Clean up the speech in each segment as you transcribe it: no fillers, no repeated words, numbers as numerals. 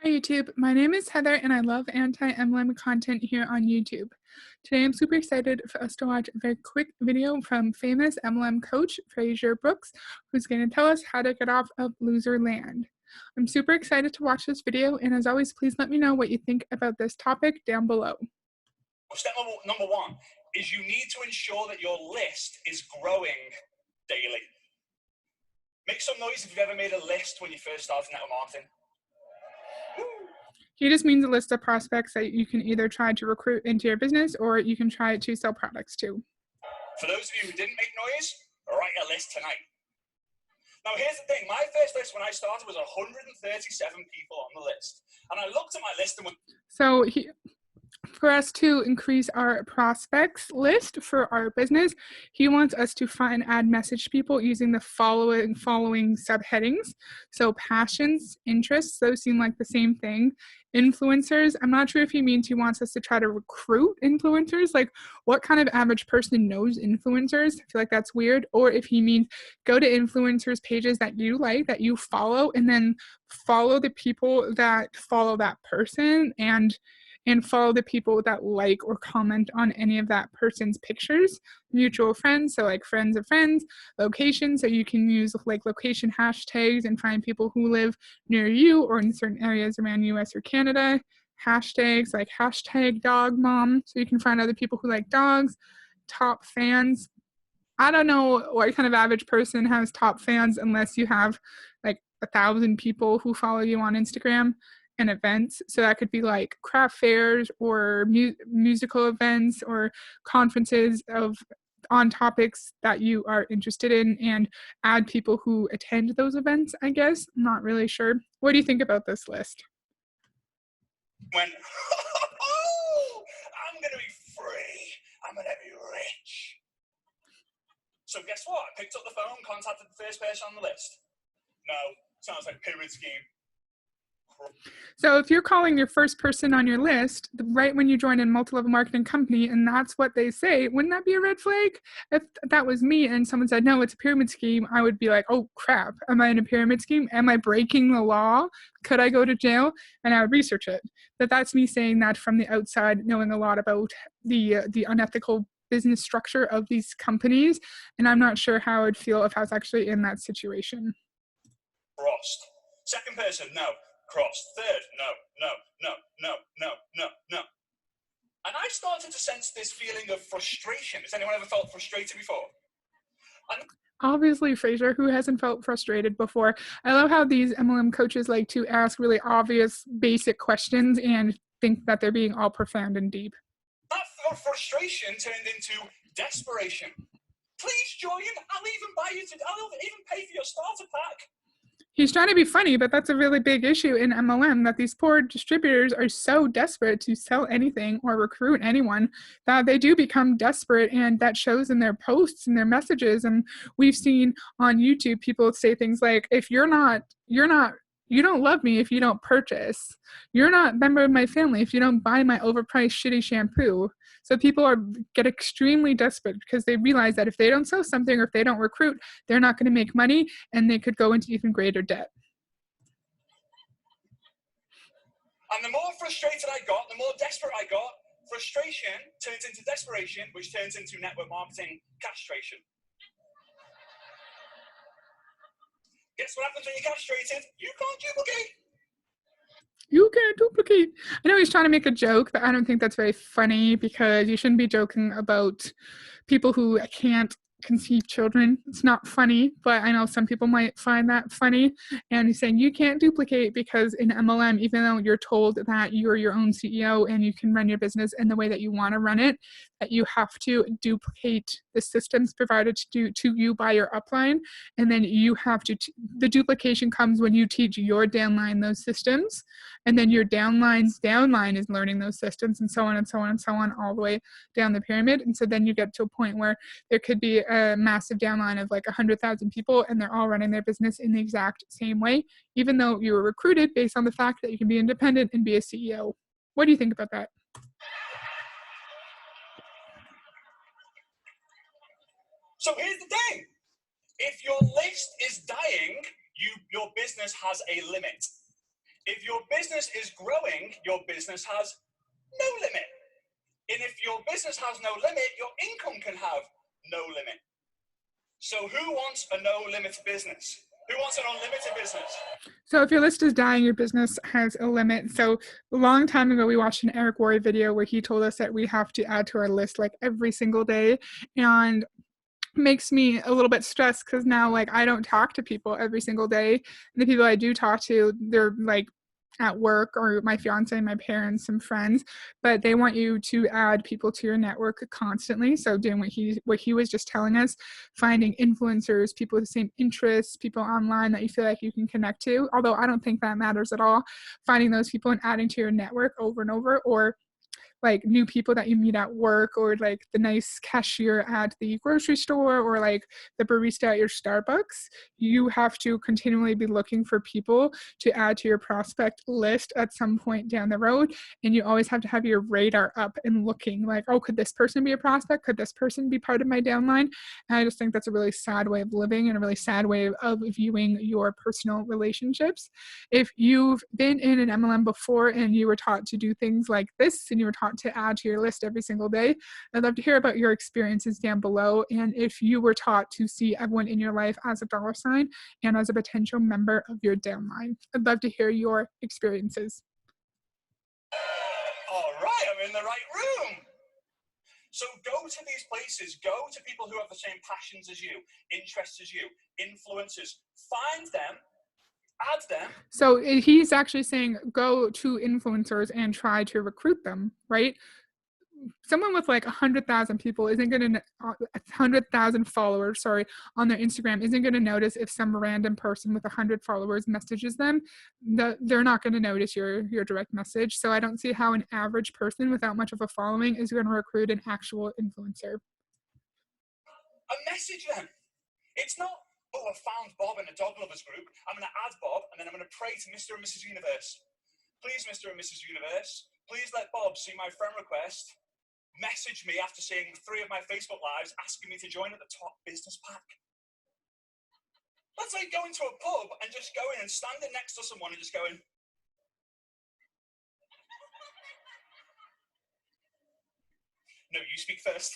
Hi YouTube, my name is Heather and I love anti-MLM content here on YouTube. Today I'm super excited for us to watch a very quick video from famous MLM coach Frazer Brookes, who's going to tell us how to get off of Loserland. I'm super excited to watch this video, and as always, please let me know what you think about this topic down below. Step number one is you need to ensure that your list is growing daily. Make some noise if you've ever made a list when you first started network marketing. He just means a list of prospects that you can either try to recruit into your business or you can try to sell products to. For those of you who didn't make noise, write a list tonight. Now here's the thing, my first list when I started was 137 people on the list. And I looked at my list and was... For us to increase our prospects list for our business, he wants us to find add message people using the following subheadings. So passions, interests, those seem like the same thing. Influencers, I'm not sure if he means he wants us to try to recruit influencers, like what kind of average person knows influencers? I feel like that's weird. Or if he means go to influencers pages that you like, that you follow, and then follow the people that follow that person and follow the people that like or comment on any of that person's pictures. Mutual friends, so like friends of friends. Location, so you can use like location hashtags and find people who live near you or in certain areas around US or Canada. Hashtags like hashtag dog mom, so you can find other people who like dogs. Top fans, I don't know what kind of average person has top fans unless you have like 1,000 people who follow you on Instagram. And events, so that could be like craft fairs or musical events or conferences on topics that you are interested in, and add people who attend those events. I guess I'm not really sure. What do you think about this list? I'm gonna be free. I'm gonna be rich. So guess what? I picked up the phone, contacted the first person on the list. No, sounds like a pyramid scheme. So if you're calling your first person on your list right when you join a multi-level marketing company and that's what they say, wouldn't that be a red flag? If that was me and someone said, no, it's a pyramid scheme, I would be like, oh crap, am I in a pyramid scheme? Am I breaking the law? Could I go to jail? And I would research it. But that's me saying that from the outside, knowing a lot about the unethical business structure of these companies. And I'm not sure how I'd feel if I was actually in that situation. Crossed. Second person, no. Crossed. Third, no. And I started to sense this feeling of frustration. Has anyone ever felt frustrated before? Obviously, Frazer, who hasn't felt frustrated before? I love how these MLM coaches like to ask really obvious, basic questions and think that they're being all profound and deep. That frustration turned into desperation. Please join. I'll even pay for your starter pack. He's trying to be funny, but that's a really big issue in MLM, that these poor distributors are so desperate to sell anything or recruit anyone that they do become desperate, and that shows in their posts and their messages. And we've seen on YouTube people say things like, if you don't love me if you don't purchase. You're not a member of my family if you don't buy my overpriced shitty shampoo. So people get extremely desperate because they realize that if they don't sell something or if they don't recruit, they're not going to make money and they could go into even greater debt. And the more frustrated I got, the more desperate I got. Frustration turns into desperation, which turns into network marketing castration. Guess what happens when you're castrated? You can't duplicate. You can't duplicate. I know he's trying to make a joke, but I don't think that's very funny because you shouldn't be joking about people who can't conceive children. It's not funny, but I know some people might find that funny. And he's saying you can't duplicate because in MLM, even though you're told that you're your own CEO and you can run your business in the way that you want to run it, that you have to duplicate the systems provided to you by your upline. And then you have to, the duplication comes when you teach your downline those systems. And then your downline's downline is learning those systems, and so on and so on and so on, all the way down the pyramid. And so then you get to a point where there could be a massive downline of like 100,000 people, and they're all running their business in the exact same way, even though you were recruited based on the fact that you can be independent and be a CEO. What do you think about that? So here's the thing. If your list is dying, your business has a limit. If your business is growing, your business has no limit. And if your business has no limit, your income can have no limit. So who wants a no-limit business? Who wants an unlimited business? So if your list is dying, your business has a limit. So a long time ago, we watched an Eric Worre video where he told us that we have to add to our list like every single day. And makes me a little bit stressed because now like I don't talk to people every single day. And the people I do talk to, they're like at work or my fiance, my parents, some friends, but they want you to add people to your network constantly. So doing what he was just telling us, finding influencers, people with the same interests, people online that you feel like you can connect to, although I don't think that matters at all. Finding those people and adding to your network over and over, or like new people that you meet at work, or like the nice cashier at the grocery store, or like the barista at your Starbucks. You have to continually be looking for people to add to your prospect list at some point down the road. And you always have to have your radar up and looking like, oh, could this person be a prospect? Could this person be part of my downline? And I just think that's a really sad way of living and a really sad way of viewing your personal relationships. If you've been in an MLM before and you were taught to do things like this and you were taught to add to your list every single day, I'd love to hear about your experiences down below. And if you were taught to see everyone in your life as a dollar sign and as a potential member of your downline, I'd love to hear your experiences. All right, I'm in the right room. So go to these places, go to people who have the same passions as you, interests as you, influencers, find them, add them. So he's actually saying go to influencers and try to recruit them, right? Someone with like 100,000 people isn't going to 100,000 followers, on their Instagram isn't going to notice if some random person with 100 followers messages them. They're not going to notice your direct message. So I don't see how an average person without much of a following is going to recruit an actual influencer. A message them. It's not, oh, I found Bob in a dog lovers group. I'm going to add Bob and then I'm going to pray to Mr. and Mrs. Universe. Please, Mr. and Mrs. Universe, please let Bob see my friend request. Message me after seeing 3 of my Facebook lives asking me to join at the top business pack. That's like going to a pub and just going and standing next to someone and just going, no, you speak first.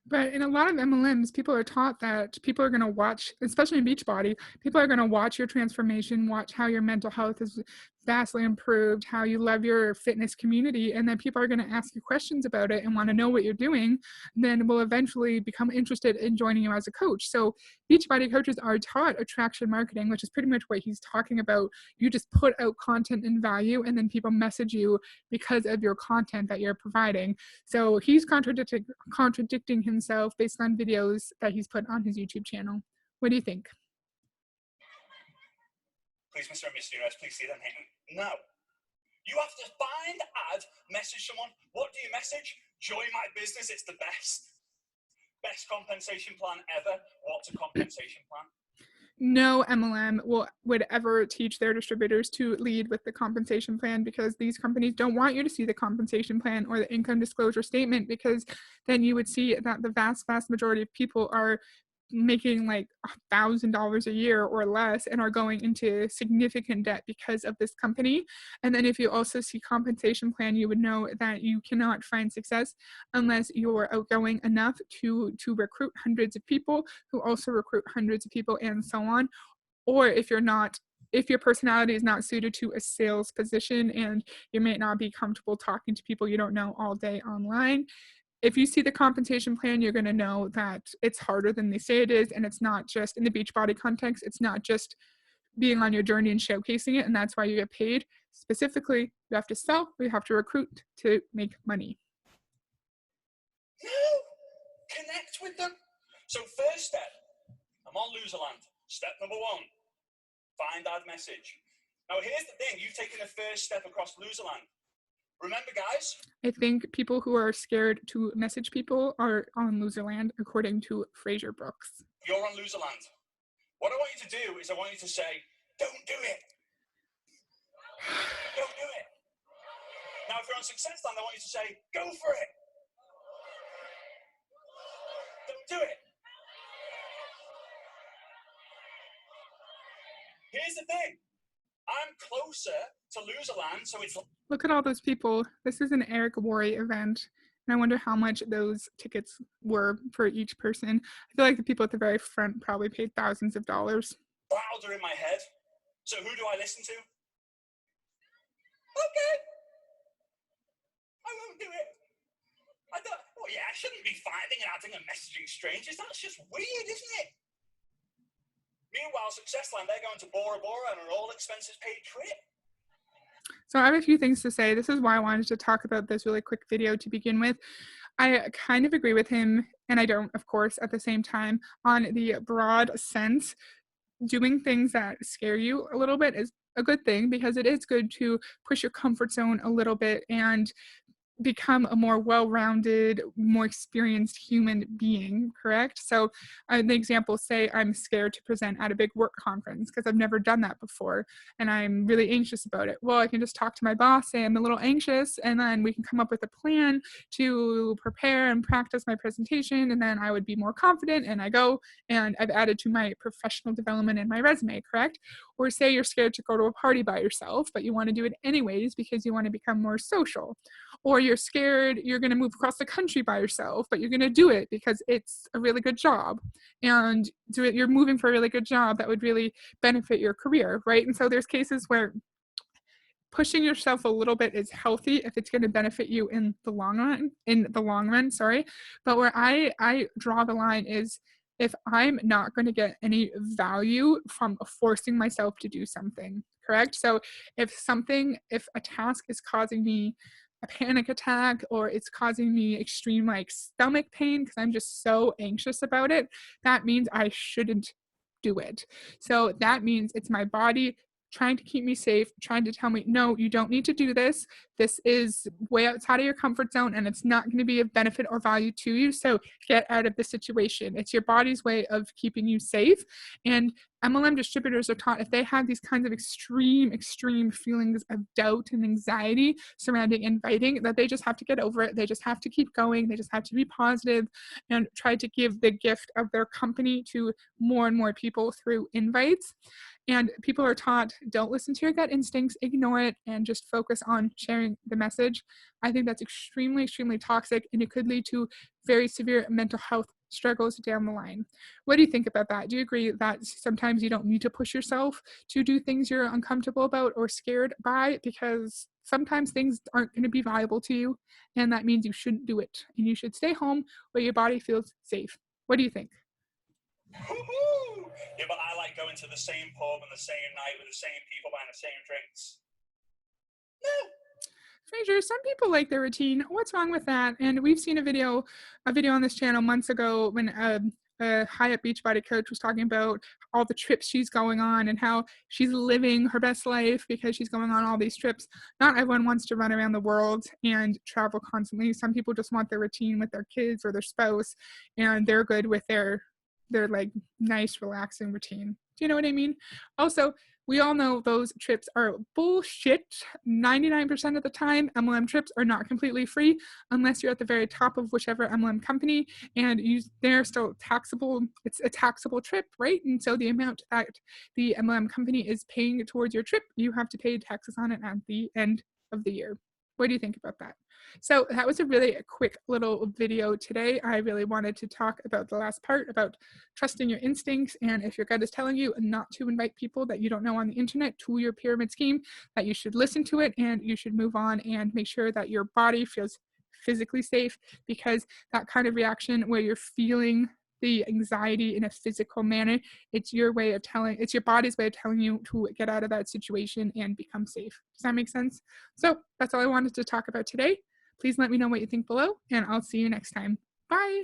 But in a lot of MLMs, people are taught that people are going to watch, especially in Beachbody, people are going to watch your transformation, watch how your mental health is vastly improved, how you love your fitness community, and then people are going to ask you questions about it and want to know what you're doing, then will eventually become interested in joining you as a coach. So Beachbody coaches are taught attraction marketing, which is pretty much what he's talking about. You just put out content and value, and then people message you because of your content that you're providing. So he's contradicting himself based on videos that he's put on his YouTube channel. What do you think? Please, Mr. and Mrs. Universe, please see them hitting. No. You have to find, add, message someone. What do you message? Join my business, it's the best. Best compensation plan ever. What's a compensation plan? No MLM would ever teach their distributors to lead with the compensation plan, because these companies don't want you to see the compensation plan or the income disclosure statement, because then you would see that the vast majority of people are making like $1,000 a year or less and are going into significant debt because of this company. And then if you also see compensation plan, you would know that you cannot find success unless you're outgoing enough to recruit hundreds of people who also recruit hundreds of people, and so on. Or if your personality is not suited to a sales position and you may not be comfortable talking to people you don't know all day online, if you see the compensation plan, you're going to know that it's harder than they say it is. And it's not just in the Beachbody context. It's not just being on your journey and showcasing it. And that's why you get paid. Specifically, you have to sell, or you have to recruit to make money. No, connect with them. So first step, I'm on Loserland. Step number 1, find, add, message. Now here's the thing, you've taken the first step across Loserland. Remember, guys? I think people who are scared to message people are on Loserland, according to Frazer Brookes. You're on Loserland. What I want you to do is I want you to say, don't do it. Don't do it. Now, if you're on Success Land, I want you to say, go for it. Don't do it. Here's the thing. I'm closer to Loserland, so it's... Look at all those people. This is an Eric Worre event. And I wonder how much those tickets were for each person. I feel like the people at the very front probably paid thousands of dollars. Louder in my head. So who do I listen to? Okay. I won't do it. I shouldn't be finding and adding and messaging strangers. That's just weird, isn't it? Meanwhile, Successland, they're going to Bora Bora on an all-expenses paid trip. So I have a few things to say. This is why I wanted to talk about this really quick video to begin with. I kind of agree with him, and I don't, of course, at the same time, on the broad sense. Doing things that scare you a little bit is a good thing, because it is good to push your comfort zone a little bit and become a more well-rounded, more experienced human being, correct? So the example, say I'm scared to present at a big work conference because I've never done that before and I'm really anxious about it. Well, I can just talk to my boss, say I'm a little anxious, and then we can come up with a plan to prepare and practice my presentation, and then I would be more confident, and I go and I've added to my professional development in my resume, correct? Or say you're scared to go to a party by yourself, but you want to do it anyways because you want to become more social. Or you're scared you're going to move across the country by yourself, but you're going to do it because it's a really good job, and you're moving for a really good job that would really benefit your career, right? And so there's cases where pushing yourself a little bit is healthy if it's going to benefit you in the long run, sorry. But where I draw the line is if I'm not going to get any value from forcing myself to do something, correct? So if a task is causing me a panic attack, or it's causing me extreme like stomach pain because I'm just so anxious about it, that means I shouldn't do it. So that means it's my body trying to keep me safe, trying to tell me, no, you don't need to do this. This is way outside of your comfort zone and it's not going to be of benefit or value to you. So get out of the situation. It's your body's way of keeping you safe. And MLM distributors are taught if they have these kinds of extreme feelings of doubt and anxiety surrounding inviting, that they just have to get over it. They just have to keep going. They just have to be positive and try to give the gift of their company to more and more people through invites. And people are taught, don't listen to your gut instincts, ignore it, and just focus on sharing the message. I think that's extremely toxic, and it could lead to very severe mental health struggles down the line. What do you think about that? Do you agree that sometimes you don't need to push yourself to do things you're uncomfortable about or scared by, because sometimes things aren't going to be viable to you, and that means you shouldn't do it, and you should stay home where your body feels safe? What do you think? Yeah, but I like going to the same pub on the same night with the same people buying the same drinks. No. Frazer, some people like their routine. What's wrong with that? And we've seen a video on this channel months ago when a Hyatt Beachbody coach was talking about all the trips she's going on and how she's living her best life because she's going on all these trips. Not everyone wants to run around the world and travel constantly. Some people just want their routine with their kids or their spouse, and they're good with their like nice relaxing routine. Do you know what I mean? Also, we all know those trips are bullshit. 99% of the time, MLM trips are not completely free unless you're at the very top of whichever MLM company, and they're still taxable. It's a taxable trip, right? And so the amount that the MLM company is paying towards your trip, you have to pay taxes on it at the end of the year. What do you think about that? So that was a really quick little video today. I really wanted to talk about the last part about trusting your instincts, and if your gut is telling you not to invite people that you don't know on the internet to your pyramid scheme, that you should listen to it and you should move on and make sure that your body feels physically safe, because that kind of reaction where you're feeling the anxiety in a physical manner, it's your body's way of telling you to get out of that situation and become safe. Does that make sense? So that's all I wanted to talk about today. Please let me know what you think below, and I'll see you next time. Bye.